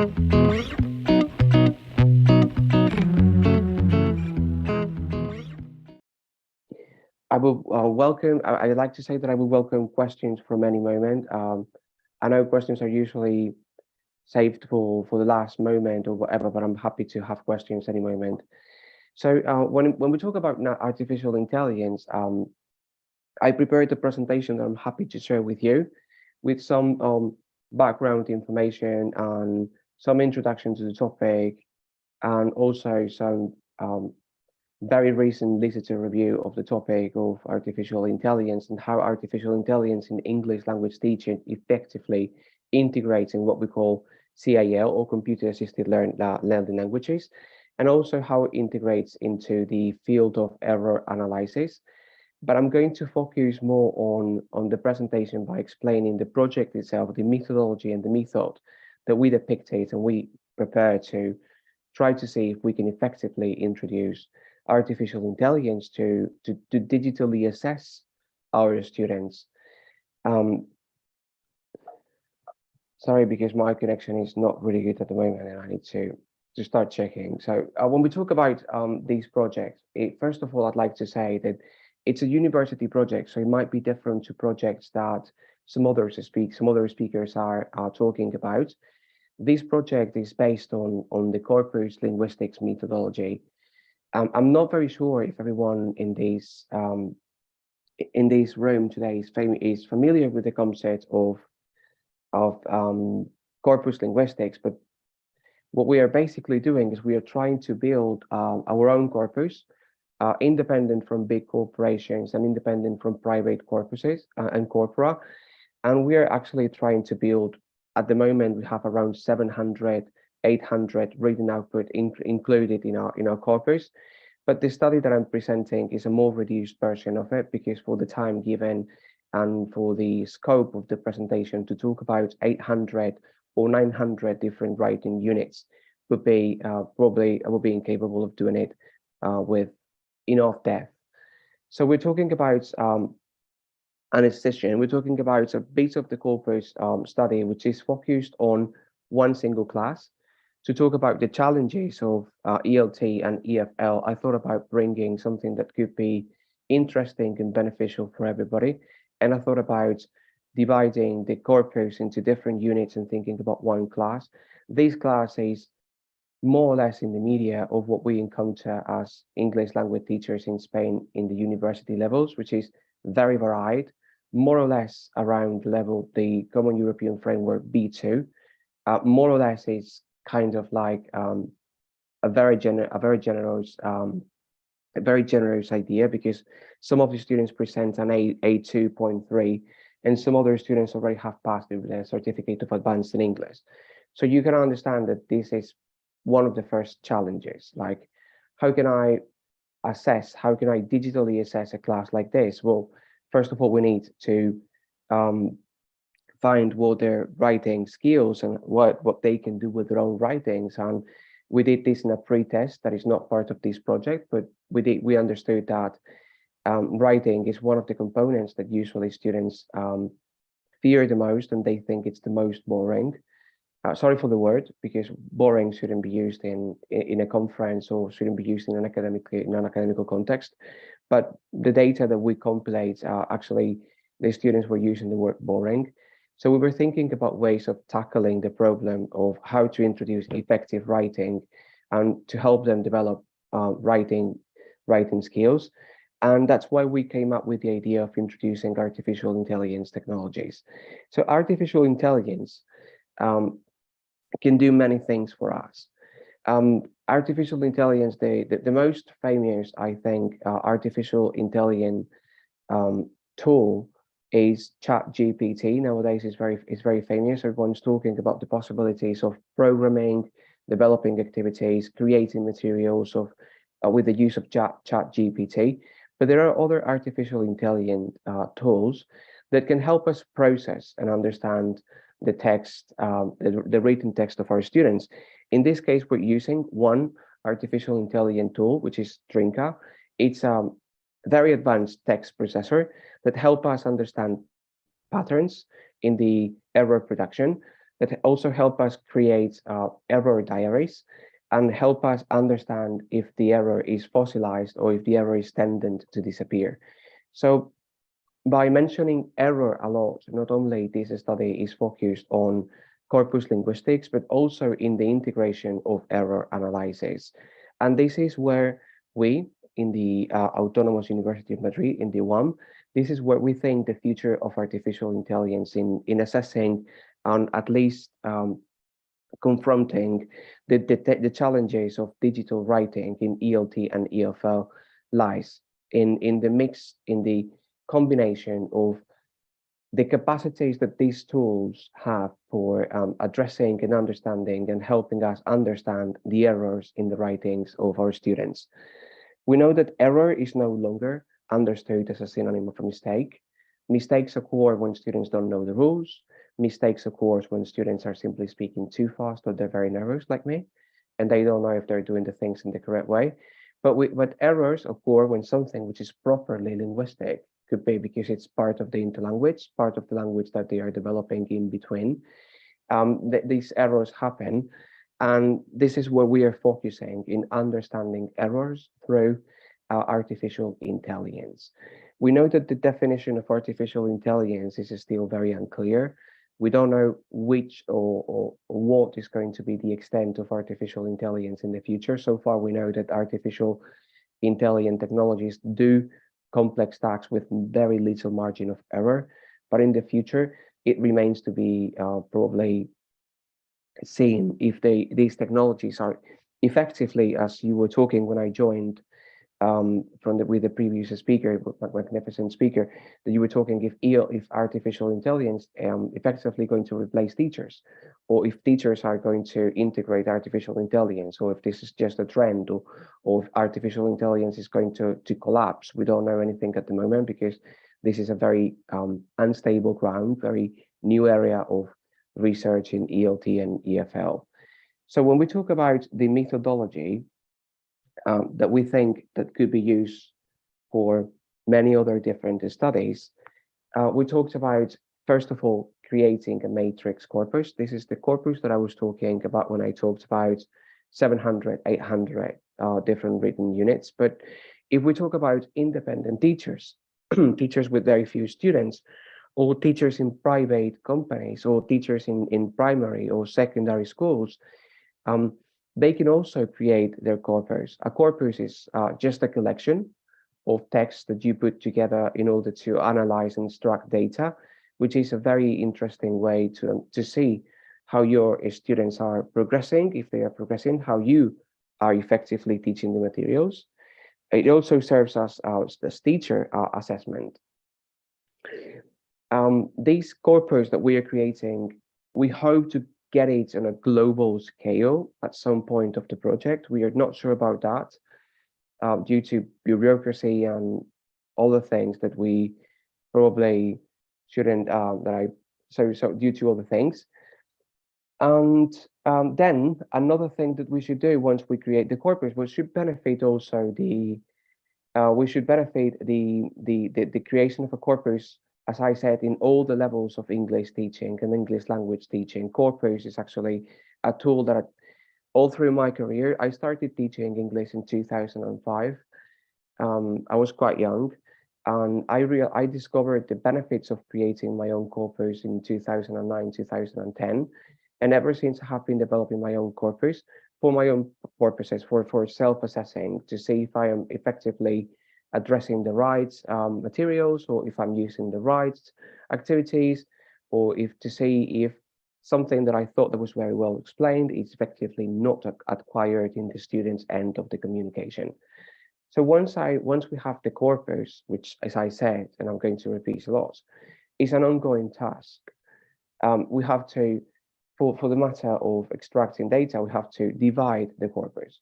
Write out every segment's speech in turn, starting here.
I will welcome. I'd like to say that I will welcome questions from any moment. I know questions are usually saved for the last moment or whatever, but I'm happy to have questions any moment. So when we talk about artificial intelligence, I prepared a presentation that I'm happy to share with you, with some background information and some introduction to the topic, and also some very recent literature review of the topic of artificial intelligence and how artificial intelligence in English language teaching effectively integrates in what we call CAL, or computer assisted learning languages, and also how it integrates into the field of error analysis. But I'm going to focus more on the presentation by explaining the project itself, the methodology and the method that we depicted and we prepare to try to see if we can effectively introduce artificial intelligence to digitally assess our students. Sorry, because my connection is not really good at the moment and I need to start checking. So when we talk about these projects, first of all, I'd like to say that it's a university project, so it might be different to projects that some other speakers are talking about. This project is based on the corpus linguistics methodology. I'm not very sure if everyone in this room today is familiar with the concept of corpus linguistics, but what we are basically doing is we are trying to build our own corpus, independent from big corporations and independent from private corpuses and corpora. And we are actually trying to build, at the moment, we have around 700, 800 reading output included in our corpus. But the study that I'm presenting is a more reduced version of it, because for the time given and for the scope of the presentation, to talk about 800 or 900 different writing units would be probably I will be incapable of doing it with enough depth. So we're talking about an excision. We're talking about a bit of the corpus study, which is focused on one single class. To talk about the challenges of ELT and EFL, I thought about bringing something that could be interesting and beneficial for everybody. And I thought about dividing the corpus into different units and thinking about one class. This class is more or less in the media of what we encounter as English language teachers in Spain in the university levels, which is very varied, more or less around level, the Common European Framework B2, more or less is kind of like a very generous idea, because some of the students present an A2.3 and some other students already have passed with their certificate of advanced in English. So you can understand that this is one of the first challenges. Like, how can I digitally assess a class like this? Well, first of all, we need to find what their writing skills and what they can do with their own writings. And we did this in a pre-test that is not part of this project, but we understood that writing is one of the components that usually students fear the most, and they think it's the most boring. Sorry for the word, because boring shouldn't be used in a conference or shouldn't be used in an academical context. But the data that we compilate, actually, the students were using the word boring. So we were thinking about ways of tackling the problem of how to introduce effective writing and to help them develop writing skills. And that's why we came up with the idea of introducing artificial intelligence technologies. So artificial intelligence can do many things for us. Artificial intelligence, the most famous, I think, artificial intelligence tool is ChatGPT. Nowadays, it's very famous. Everyone's talking about the possibilities of programming, developing activities, creating materials with the use of ChatGPT. But there are other artificial intelligence tools that can help us process and understand the text, the written text of our students. In this case, we're using one artificial intelligence tool, which is Trinka. It's a very advanced text processor that help us understand patterns in the error production. that also help us create error diaries and help us understand if the error is fossilized or if the error is tending to disappear. So by mentioning error a lot, not only this study is focused on corpus linguistics, but also in the integration of error analysis. And this is where we, in the Autonomous University of Madrid, in the UAM, this is where we think the future of artificial intelligence in assessing and at least confronting the challenges of digital writing in ELT and EFL lies in the mix, in the combination of the capacities that these tools have for addressing and understanding and helping us understand the errors in the writings of our students. We know that error is no longer understood as a synonym of a mistake. Mistakes occur when students don't know the rules. Mistakes occur when students are simply speaking too fast or they're very nervous like me, and they don't know if they're doing the things in the correct way. But errors occur when something which is properly linguistic, could be because it's part of the interlanguage, part of the language that they are developing in between. These errors happen, and this is where we are focusing in understanding errors through artificial intelligence. We know that the definition of artificial intelligence is still very unclear. We don't know which or what is going to be the extent of artificial intelligence in the future. So far, we know that artificial intelligent technologies do complex tasks with very little margin of error, but in the future, it remains to be probably seen if these technologies are effectively, as you were talking when I joined with the previous speaker, magnificent speaker, that you were talking if artificial intelligence effectively going to replace teachers, or if teachers are going to integrate artificial intelligence, or if this is just a trend, or if artificial intelligence is going to collapse. We don't know anything at the moment because this is a very unstable ground, very new area of research in ELT and EFL. So when we talk about the methodology that we think that could be used for many other different studies, we talked about, first of all, creating a matrix corpus. This is the corpus that I was talking about when I talked about 700, 800 different written units. But if we talk about independent teachers, teachers with very few students, or teachers in private companies, or teachers in primary or secondary schools, they can also create their corpus. A corpus is just a collection of text that you put together in order to analyze and extract data, which is a very interesting way to see how your students are progressing, if they are progressing, how you are effectively teaching the materials. It also serves as teacher assessment. These corpus that we are creating, we hope to get it on a global scale at some point of the project. We are not sure about that due to bureaucracy and other things that we probably shouldn't, so due to other things. And then another thing that we should do once we create the corpus, we should benefit also the creation of a corpus, as I said, in all the levels of English teaching and English language teaching. Corpus is actually a tool that all through my career, I started teaching English in 2005. I was quite young, and I discovered the benefits of creating my own corpus in 2009, 2010. And ever since, I have been developing my own corpus for my own purposes, for self-assessing, to see if I am effectively addressing the right materials, or if I'm using the right activities, or if to see if something that I thought that was very well explained is effectively not acquired in the student's end of the communication. So once we have the corpus, which, as I said, and I'm going to repeat a lot, is an ongoing task. We have to, for the matter of extracting data, we have to divide the corpus.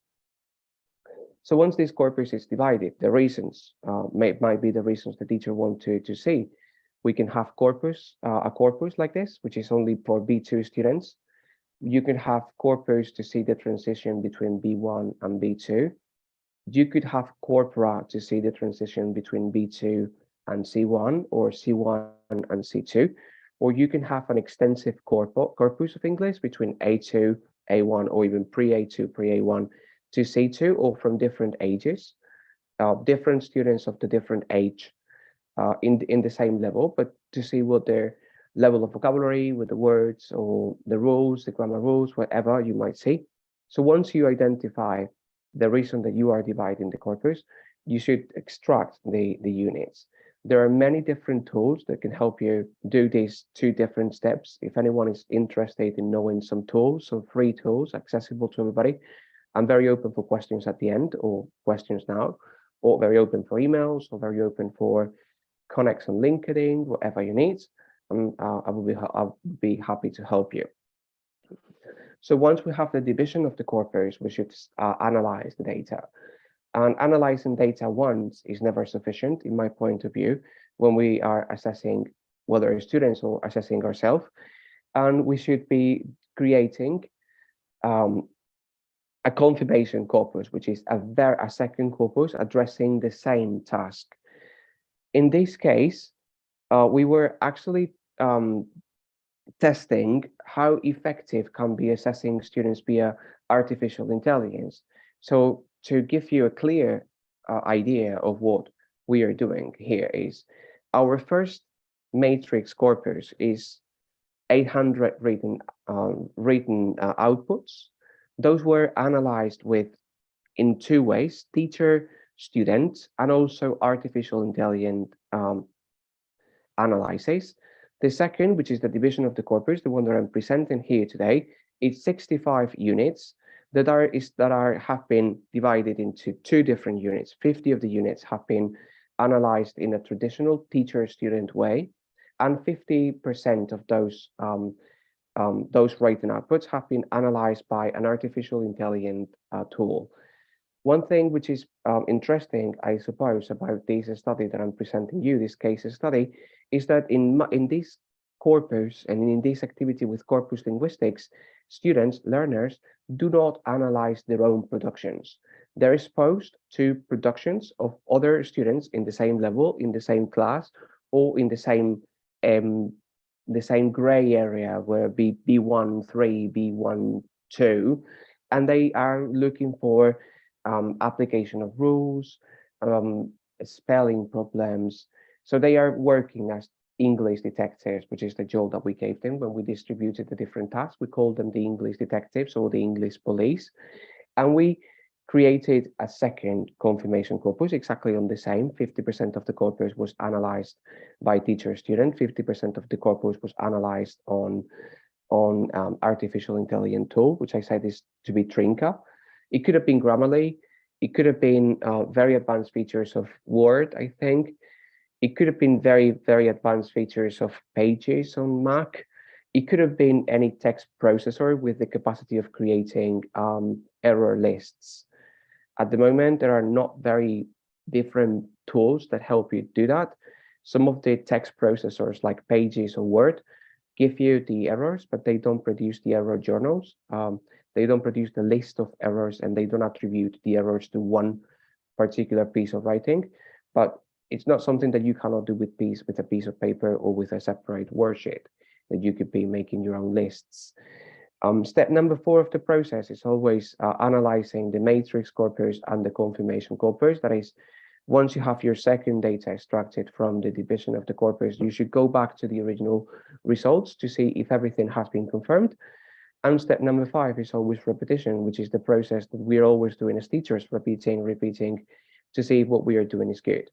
So once this corpus is divided, the reasons might be the reasons the teacher wants to see. We can have a corpus like this, which is only for B2 students. You can have corpus to see the transition between B1 and B2. You could have corpora to see the transition between B2 and C1, or C1 and C2. or you can have an extensive corpus of English between A2, A1, or even pre-A2, pre-A1 to C2, or from different ages, different students of the different age in the same level, but to see what their level of vocabulary with the words or the rules, the grammar rules, whatever you might see. So once you identify the reason that you are dividing the corpus, you should extract the units. There are many different tools that can help you do these two different steps. If anyone is interested in knowing some tools, some free tools accessible to everybody, I'm very open for questions at the end or questions now, or very open for emails, or very open for connects on LinkedIn, whatever you need. I will be happy to help you. So once we have the division of the corpus, we should analyze the data. And analyzing data once is never sufficient, in my point of view, when we are assessing whether students or assessing ourselves. And we should be creating a confirmation corpus, which is a second corpus addressing the same task. In this case, we were actually testing how effective can be assessing students via artificial intelligence. So to give you a clear idea of what we are doing here is our first matrix corpus is 800 written outputs. Those were analyzed in two ways: teacher, student, and also artificial intelligence analysis. The second, which is the division of the corpus, the one that I'm presenting here today, is 65 units that have been divided into two different units. 50 of the units have been analyzed in a traditional teacher-student way, and 50% of those writing outputs have been analyzed by an artificial intelligence tool. One thing which is interesting, I suppose, about this study that I'm presenting you, this case study, is that in this corpus and in this activity with corpus linguistics, students, learners, do not analyze their own productions. They're exposed to productions of other students in the same level, in the same class, or in the same gray area where B1, 3, B1, 2, and they are looking for application of rules, spelling problems. So they are working as English detectives, which is the job that we gave them when we distributed the different tasks. We called them the English detectives or the English police. And we created a second confirmation corpus exactly on the same. 50% of the corpus was analyzed by teacher student, 50% of the corpus was analyzed on artificial intelligence tool, which I said is to be Trinca. It could have been Grammarly. It could have been very advanced features of Word, I think. It could have been very, very advanced features of Pages on Mac. It could have been any text processor with the capacity of creating error lists. At the moment, there are not very different tools that help you do that. Some of the text processors like Pages or Word give you the errors, but they don't produce the error journals. They don't produce the list of errors, and they don't attribute the errors to one particular piece of writing. But it's not something that you cannot do with a piece of paper or with a separate worksheet, that you could be making your own lists. Step number 4 of the process is always analyzing the matrix corpus and the confirmation corpus. That is, once you have your second data extracted from the division of the corpus, you should go back to the original results to see if everything has been confirmed. And step number 5 is always repetition, which is the process that we're always doing as teachers, repeating to see if what we are doing is good.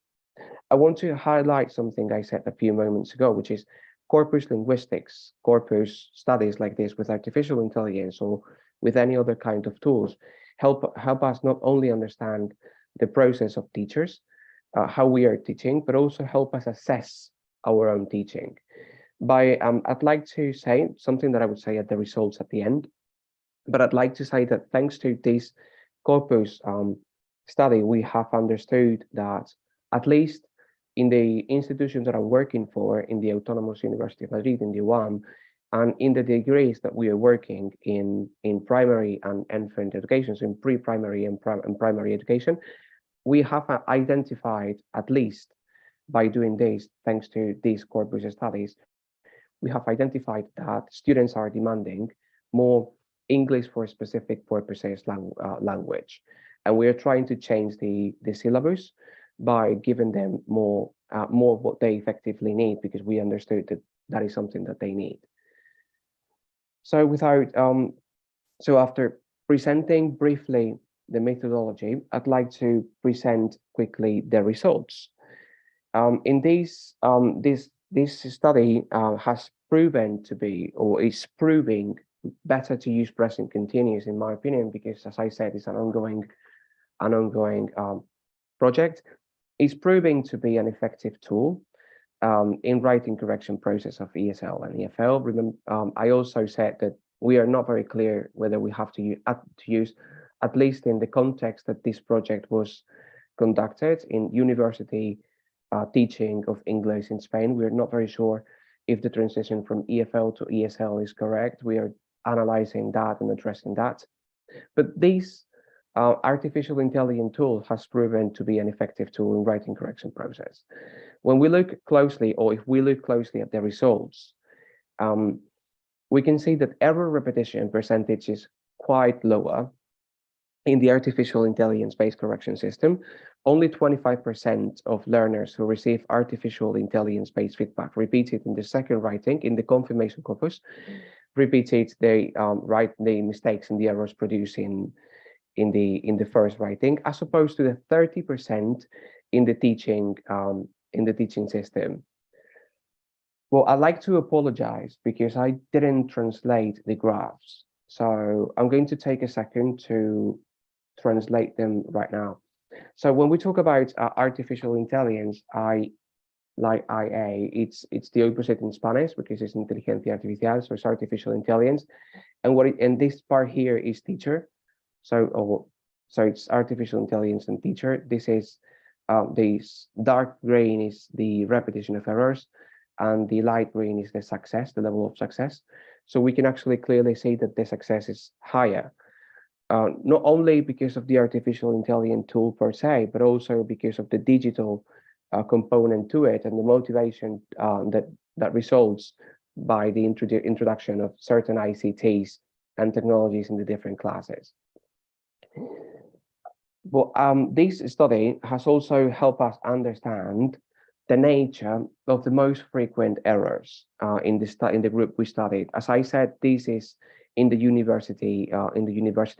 I want to highlight something I said a few moments ago, which is corpus linguistics, corpus studies like this with artificial intelligence or with any other kind of tools help us not only understand the process of teachers, how we are teaching, but also help us assess our own teaching. I'd like to say something that I would say at the results at the end, but I'd like to say that thanks to this corpus study, we have understood that at least in the institutions that I'm working for, in the Autonomous University of Madrid, in the UAM, and in the degrees that we are working in primary and infant education, so in pre-primary and primary education, we have identified, at least by doing this, thanks to these corpus studies, we have identified that students are demanding more English for specific purposes language. And we are trying to change the syllabus by giving them more what they effectively need, because we understood that that is something that they need. So after presenting briefly the methodology, I'd like to present quickly the results. In this study has proven to be, or is proving, better to use present continuous, in my opinion, because, as I said, it's an ongoing project. It's proving to be an effective tool in writing correction process of ESL and EFL. Remember, I also said that we are not very clear whether we have to use, at least in the context that this project was conducted in university teaching of English in Spain. We're not very sure if the transition from EFL to ESL is correct. We are analyzing that and addressing that. But this artificial intelligence tool has proven to be an effective tool in writing correction process. When we look closely, or if we look closely at the results, we can see that error repetition percentage is quite lower in the artificial intelligence-based correction system. Only 25% of learners who receive artificial intelligence-based feedback repeated in the second writing, in the confirmation corpus, repeated the mistakes and the errors produced in the first writing, as opposed to the 30% in the teaching system. Well, I'd like to apologize because I didn't translate the graphs. So I'm going to take a second to translate them right now. So when we talk about artificial intelligence, IA, it's the opposite in Spanish, because it's inteligencia artificial, so it's artificial intelligence. And this part here is teacher. So it's artificial intelligence and teacher. This is this dark green is the repetition of errors, and the light green is the success, the level of success. So we can actually clearly see that the success is higher, not only because of the artificial intelligence tool per se, but also because of the digital component to it and the motivation that results by the introduction of certain ICTs and technologies in the different classes. But this study has also helped us understand the nature of the most frequent errors in the group we studied. As I said, this is in the university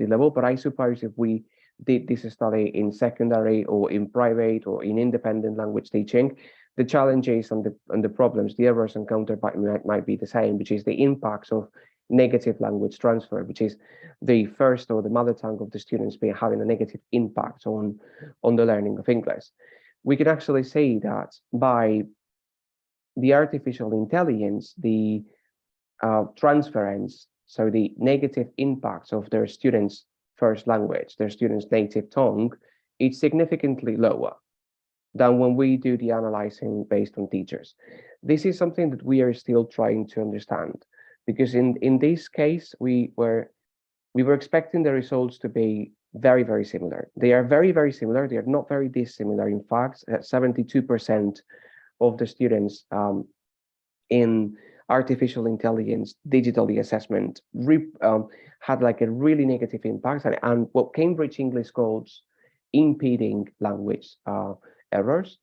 level, but I suppose if we did this study in secondary or in private or in independent language teaching, the challenges and the problems, the errors encountered might be the same, which is the impacts of negative language transfer, which is the first or the mother tongue of the students having a negative impact on the learning of English. We can actually see that by the artificial intelligence, the transference, so the negative impacts of their students' first language, their students' native tongue, is significantly lower than when we do the analyzing based on teachers. This is something that we are still trying to understand, because in this case, we were expecting the results to be very, very similar. They are very, very similar. They are not very dissimilar. In fact, 72% of the students in artificial intelligence digitally assessment had like a really negative impact, and what Cambridge English calls impeding language errors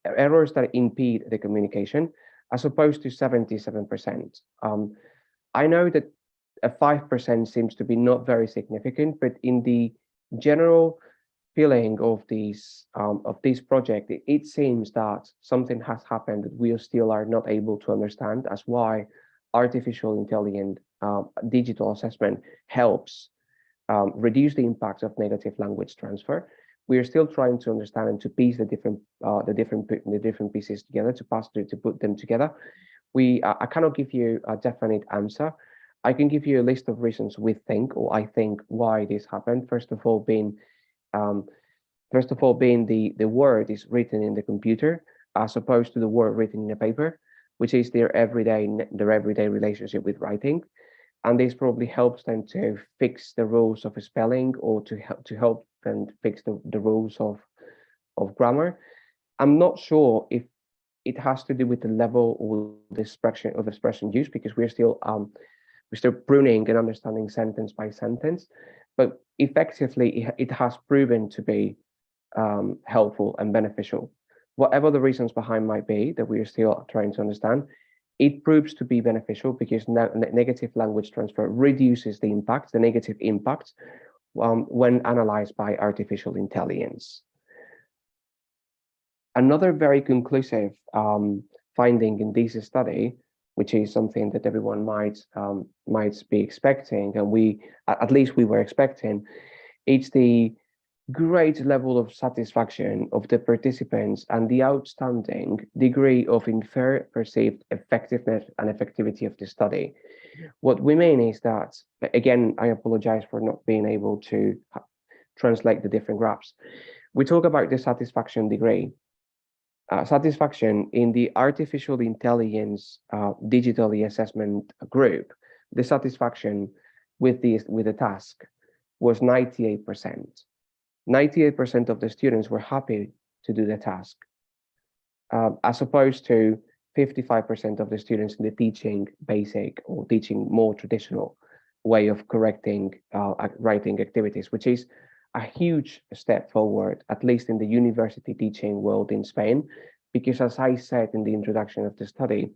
that impede the communication, as opposed to 77%. I know that a 5% seems to be not very significant, but in the general feeling of this project, it seems that something has happened that we still are not able to understand, as why artificial intelligence digital assessment helps reduce the impact of negative language transfer. We are still trying to understand and to piece the different pieces together, to put them together. I cannot give you a definite answer. I can give you a list of reasons we think, or I think, why this happened. First of all, being the word is written in the computer as opposed to the word written in a paper, which is their everyday relationship with writing, and this probably helps them to fix the rules of spelling, or to help them fix the rules of grammar. I'm not sure if it has to do with the level or the expression used, because we're still pruning and understanding sentence by sentence. But effectively, it has proven to be helpful and beneficial. Whatever the reasons behind might be that we are still trying to understand, it proves to be beneficial because negative language transfer reduces the negative impact when analyzed by artificial intelligence. Another very conclusive finding in this study, which is something that everyone might be expecting, and at least we were expecting, it's the great level of satisfaction of the participants and the outstanding degree of inferred perceived effectiveness and effectivity of the study. What we mean is that, again, I apologize for not being able to translate the different graphs. We talk about the satisfaction degree. Satisfaction in the artificial intelligence digitally assessment group, the satisfaction with the task was 98%. 98% of the students were happy to do the task, as opposed to 55% of the students in the teaching basic or teaching more traditional way of correcting writing activities, which is a huge step forward, at least in the university teaching world in Spain, because as I said in the introduction of the study,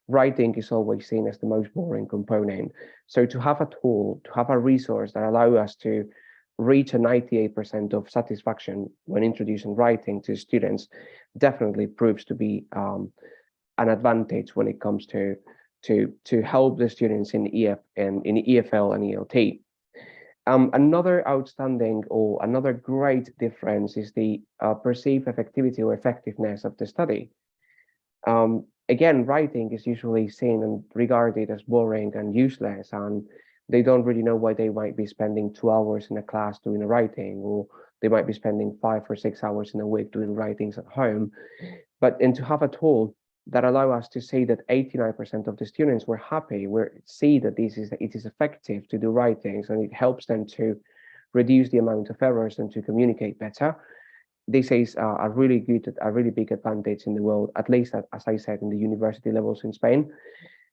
writing is always seen as the most boring component. So to have a tool, to have a resource that allows us to reach a 98% of satisfaction when introducing writing to students definitely proves to be an advantage when it comes to help the students in EFL and ELT. Another outstanding or another great difference is the perceived effectivity or effectiveness of the study. Again, writing is usually seen and regarded as boring and useless, and they don't really know why they might be spending 2 hours in a class doing a writing, or they might be spending 5 or 6 hours in a week doing writings at home. And to have a tool that allow us to see that 89% of the students were happy, see that it is effective to do writings, and it helps them to reduce the amount of errors and to communicate better. This is a really big advantage in the world, at least as I said, in the university levels in Spain.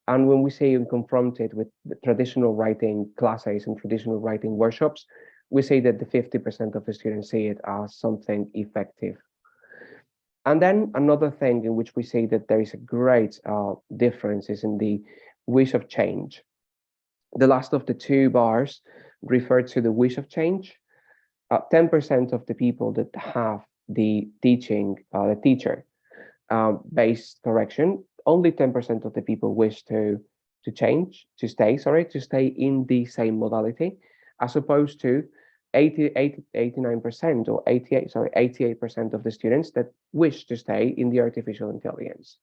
And when we say and confronted with the traditional writing classes and traditional writing workshops, we say that the 50% of the students see it as something effective. And then another thing in which we say that there is a great difference is in the wish of change. The last of the two bars refer to the wish of change. 10% of the people that have the teacher based correction, only 10% of the people wish to stay in the same modality, as opposed to 89% or 88% of the students that wish to stay in the artificial intelligence.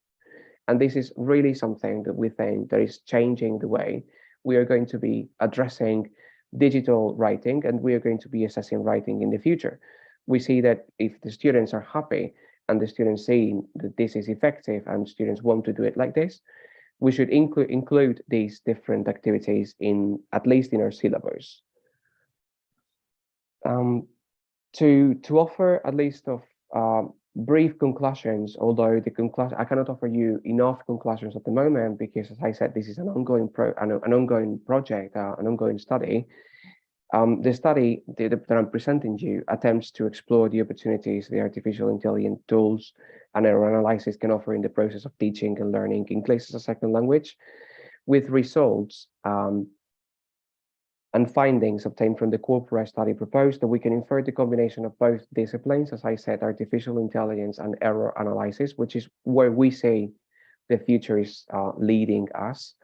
And this is really something that we think that is changing the way we are going to be addressing digital writing, and we are going to be assessing writing in the future. We see that if the students are happy and the students see that this is effective and students want to do it like this, we should include these different activities at least in our syllabus. To offer at least of brief conclusions, although I cannot offer you enough conclusions at the moment, because as I said, this is an ongoing project, an ongoing study. The study that I'm presenting you attempts to explore the opportunities the artificial intelligence tools and error analysis can offer in the process of teaching and learning English as a second language, with results and findings obtained from the corporate study proposed that we can infer the combination of both disciplines, as I said, artificial intelligence and error analysis, which is where we say the future is leading us,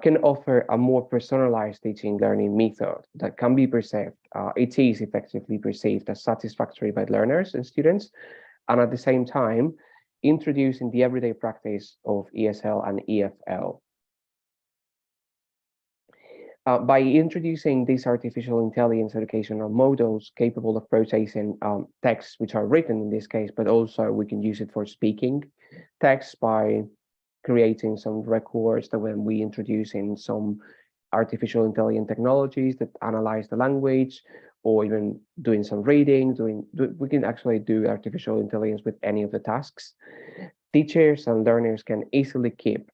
can offer a more personalized teaching learning method that can be perceived, it is effectively perceived as satisfactory by learners and students, and at the same time, introducing the everyday practice of ESL and EFL. By introducing these artificial intelligence educational models capable of processing texts which are written in this case, but also we can use it for speaking texts by creating some records that when we introduce in some artificial intelligence technologies that analyze the language, or even doing some reading, we can actually do artificial intelligence with any of the tasks. Teachers and learners can easily keep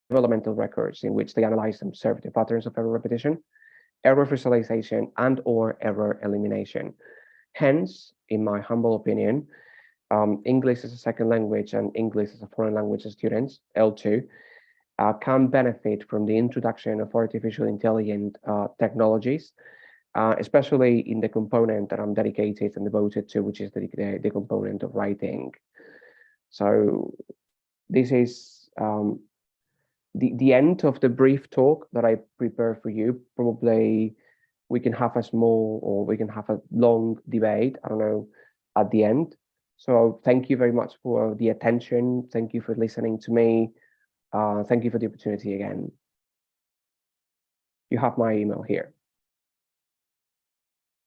developmental records in which they analyze and observe the patterns of error repetition, error visualization, and or error elimination. Hence, in my humble opinion, English as a second language and English as a foreign language students, L2, can benefit from the introduction of artificial intelligence technologies, especially in the component that I'm dedicated and devoted to, which is the component of writing. So this is the end of the brief talk that I prepared for you. Probably we can have a small or we can have a long debate, I don't know, at the end. So thank you very much for the attention. Thank you for listening to me. Thank you for the opportunity again. You have my email here.